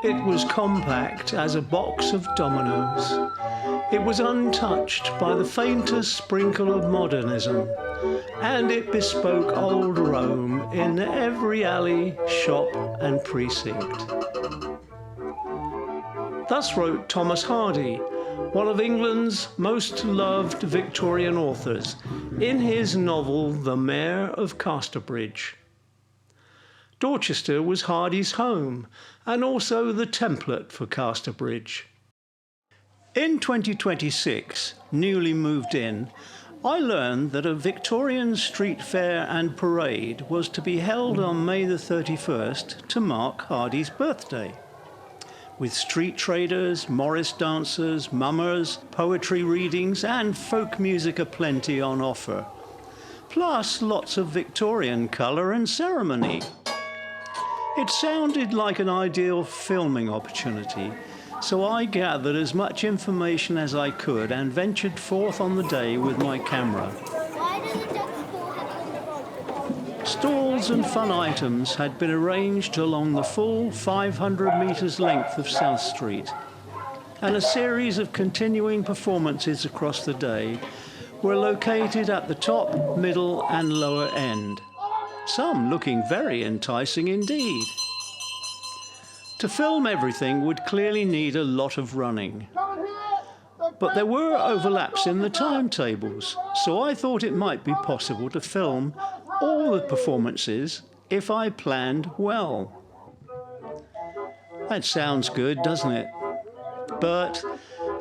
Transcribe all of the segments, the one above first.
It was compact as a box of dominoes. It was untouched by the faintest sprinkle of modernism, and it bespoke old Rome in every alley, shop and precinct. Thus wrote Thomas Hardy, one of England's most loved Victorian authors, in his novel The Mayor of Casterbridge. Dorchester was Hardy's home, and also the template for Casterbridge. In 2026, newly moved in, I learned that a Victorian street fair and parade was to be held on May the 31st to mark Hardy's birthday, with street traders, Morris dancers, mummers, poetry readings and folk music aplenty on offer, plus lots of Victorian colour and ceremony. It sounded like an ideal filming opportunity, so I gathered as much information as I could and ventured forth on the day with my camera. Stalls and fun items had been arranged along the full 500 metres length of South Street, and a series of continuing performances across the day were located at the top, middle and lower end, some looking very enticing indeed. To film everything would clearly need a lot of running, but there were overlaps in the timetables, so I thought it might be possible to film all the performances if I planned well. That sounds good, doesn't it? But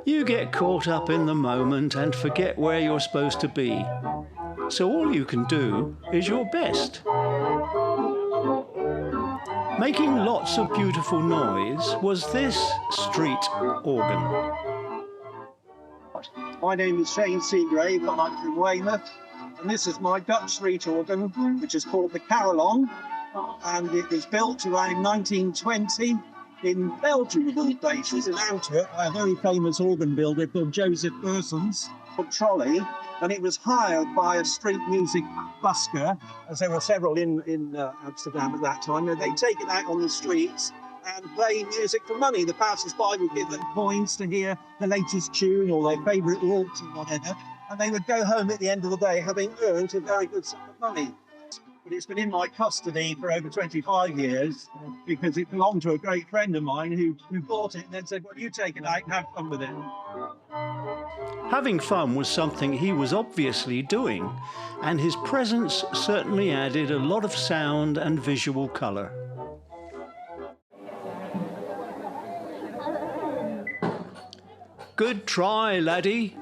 you get caught up in the moment and forget where you're supposed to be. So all you can do is your best. Making lots of beautiful noise was this street organ. My name is Shane Seagrave, and I'm from Weymouth, and this is my Dutch street organ, which is called the Carillon, and it was built around 1920 in Belgium of all places, in Antwerp, by a very famous organ builder called Joseph Ursens, called Trolley, and it was hired by a street music busker, as there were several in Amsterdam at that time, and they'd take it out on the streets and play music for money. The passers-by would give them coins to hear the latest tune or their favourite waltz or whatever, and they would go home at the end of the day having earned a very good sum of money. But it's been in my custody for over 25 years because it belonged to a great friend of mine who bought it and then said, well, you take it out and have fun with it. Having fun was something he was obviously doing, and his presence certainly added a lot of sound and visual colour. Good try, laddie.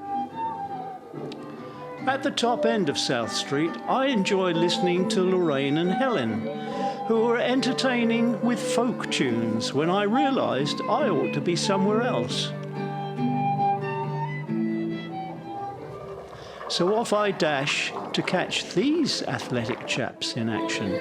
At the top end of South Street, I enjoyed listening to Lorraine and Helen, who were entertaining with folk tunes when I realised I ought to be somewhere else. So off I dash to catch these athletic chaps in action.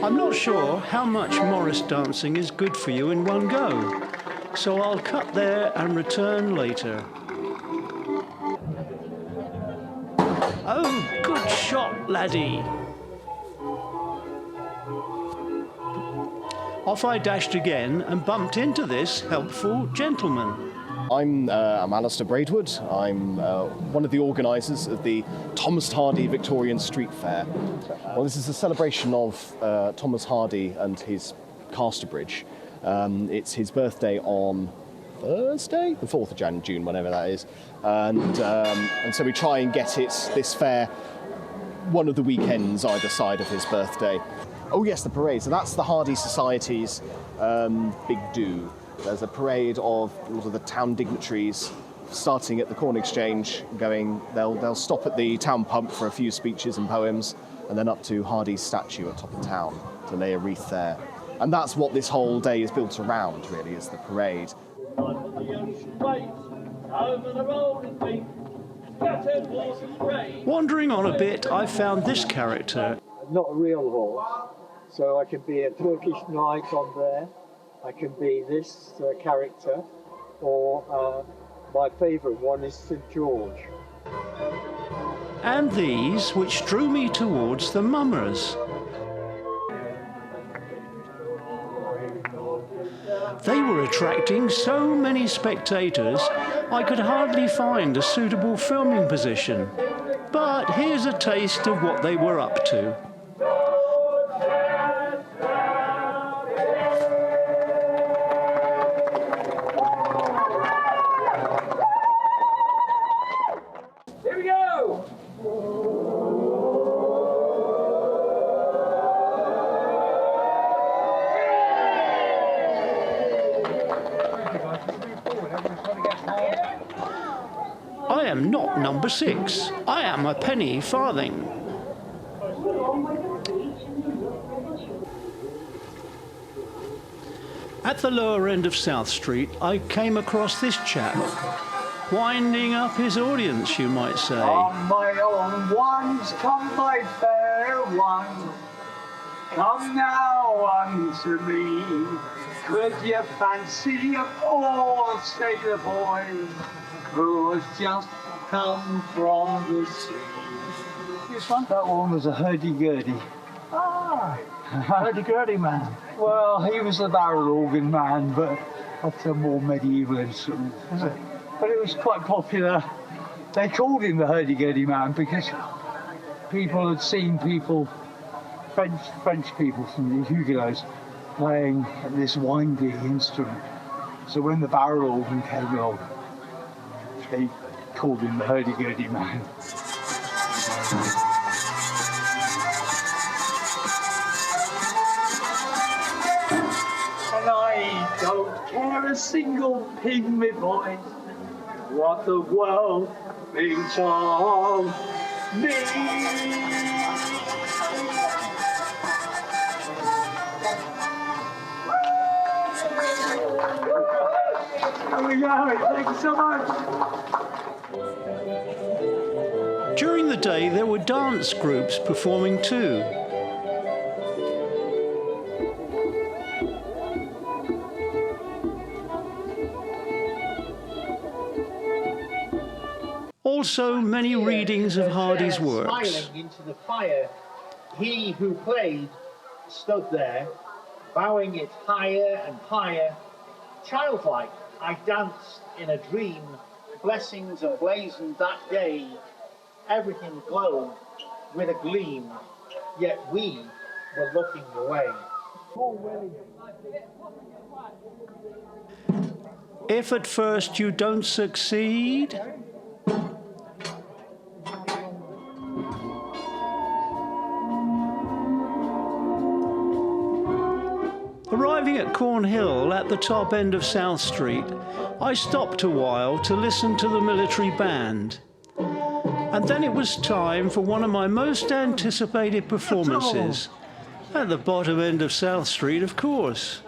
I'm not sure how much Morris dancing is good for you in one go, so I'll cut there and return later. Oh, good shot, laddie! Off I dashed again and bumped into this helpful gentleman. I'm Alistair Braidwood. I'm one of the organisers of the Thomas Hardy Victorian Street Fair. Well, this is a celebration of Thomas Hardy and his Casterbridge. It's his birthday on Thursday, the 4th of June, whenever that is. And so we try and get this fair one of the weekends either side of his birthday. Oh yes, the parade. So that's the Hardy Society's big do. There's a parade of a lot of the town dignitaries starting at the Corn Exchange, they'll stop at the town pump for a few speeches and poems, and then up to Hardy's statue at top of town to lay a wreath there. And that's what this whole day is built around, really, is the parade. Wandering on a bit, I found this character. not a real horse. So I can be a Turkish knight on there, I can be this character, or my favourite one is St George. And these which drew me towards the mummers. They were attracting so many spectators, I could hardly find a suitable filming position. But here's a taste of what they were up to. Here we go! I am not number 6. I am a penny farthing. At the lower end of South Street, I came across this chap, winding up his audience, you might say. On my own ones, come my fair one, come now unto me. Could you fancy a poor sailor boy who has just come from the sea? This one? That one was a hurdy-gurdy. Ah, hurdy-gurdy man. Well, he was a barrel organ man, but that's a more medieval instrument, is it? But it was quite popular. They called him the hurdy-gurdy man because people had seen people, French people from the Huguenots, playing this windy instrument. So when the barrel organ came along, they called him the hurdy-gurdy man. And I don't care a single pin, my boys, what the world thinks of me. There we go, thank you so much. During the day, there were dance groups performing too. Also, many readings of Hardy's works. Smiling into the fire, he who played stood there, bowing it higher and higher. Childlike, I danced in a dream, blessings emblazoned that day. Everything glowed with a gleam, yet we were looking away. If at first you don't succeed, arriving at Cornhill at the top end of South Street, I stopped a while to listen to the military band. And then it was time for one of my most anticipated performances. At the bottom end of South Street, of course.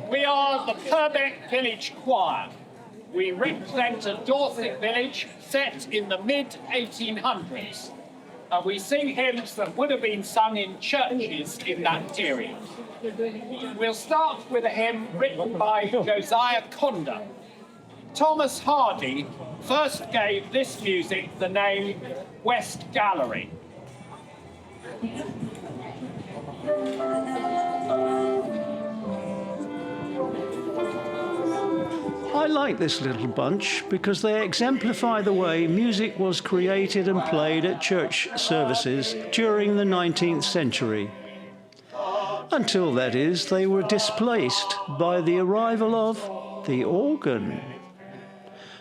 We are the Purbeck Village Choir. We represent a Dorset village set in the mid-1800s. We sing hymns that would have been sung in churches in that period. We'll start with a hymn written by Josiah Conder. Thomas Hardy first gave this music the name West Gallery. I like this little bunch because they exemplify the way music was created and played at church services during the 19th century. Until, that is, they were displaced by the arrival of the organ.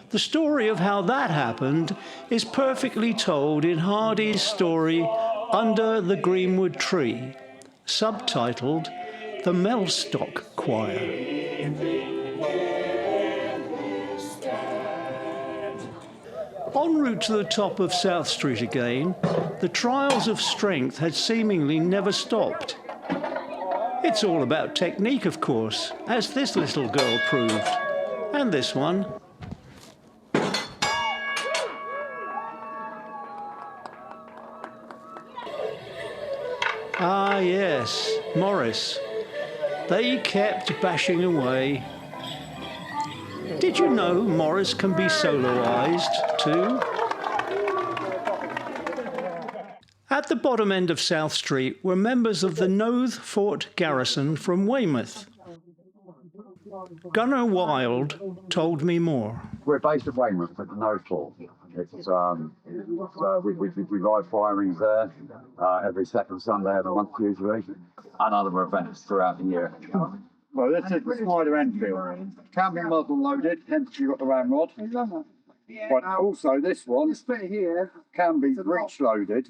The story of how that happened is perfectly told in Hardy's story Under the Greenwood Tree, subtitled The Mellstock Choir. En route to the top of South Street again, the trials of strength had seemingly never stopped. It's all about technique, of course, as this little girl proved, and this one. Ah, yes, Morris. They kept bashing away. Did you know Morris can be soloised too? At the bottom end of South Street were members of the Noath Fort Garrison from Weymouth. Gunnar Wilde told me more. We're based at Weymouth at the Noath Fort. It's we live firings there every second Sunday of the month usually, and other events throughout the year. Well, this is the Spider Enfield. Can be muzzle loaded, hence you've got the ramrod. But also this one here can be breech loaded,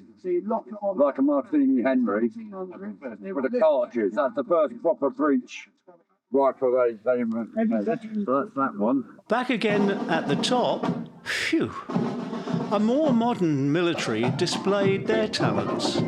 like a Martini Henry, with a cartridge. That's the first proper breech rifle they invented. So that's that one. Back again at the top, phew, a more modern military displayed their talents.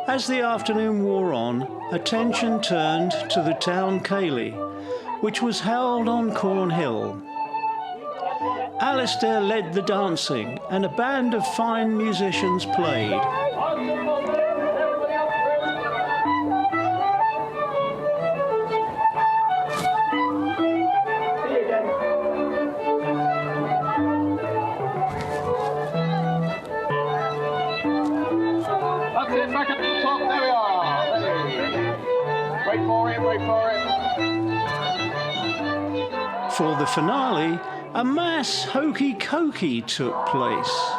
As the afternoon wore on, attention turned to the town ceilidh, which was held on Cornhill. Alistair led the dancing and a band of fine musicians played. Back at the top, there we are. Ready. Wait for it, wait for it. For the finale, a mass hokey-cokey took place.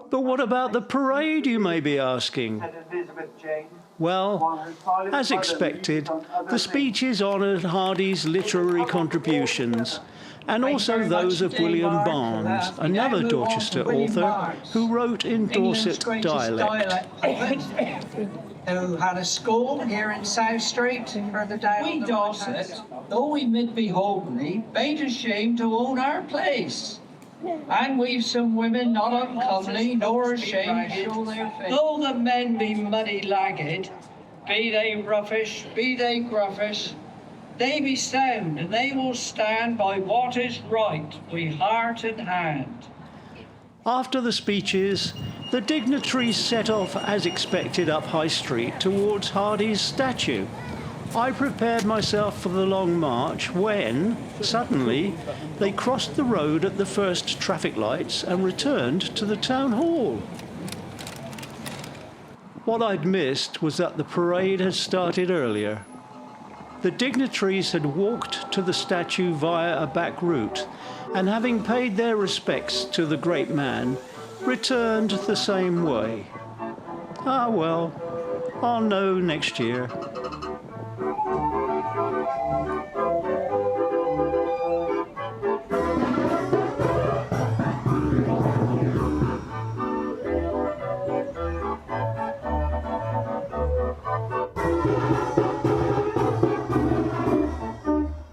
But what about the parade, you may be asking? Well, as expected, the speeches honoured Hardy's literary contributions, and also those of William Barnes, another Dorchester author who wrote in Dorset dialect. who had a school here in South Street further down. We Dorset, though we mid be homely, bain't ashamed to own our place. And we've some women not uncomely nor ashamed to show their face. Though the men be muddy lagged, be they roughish, be they gruffish, they be sound and they will stand by what is right with heart and hand. After the speeches, the dignitaries set off as expected up High Street towards Hardy's statue. I prepared myself for the long march when, suddenly, they crossed the road at the first traffic lights and returned to the town hall. What I'd missed was that the parade had started earlier. The dignitaries had walked to the statue via a back route, and having paid their respects to the great man, returned the same way. Ah well, I'll know next year.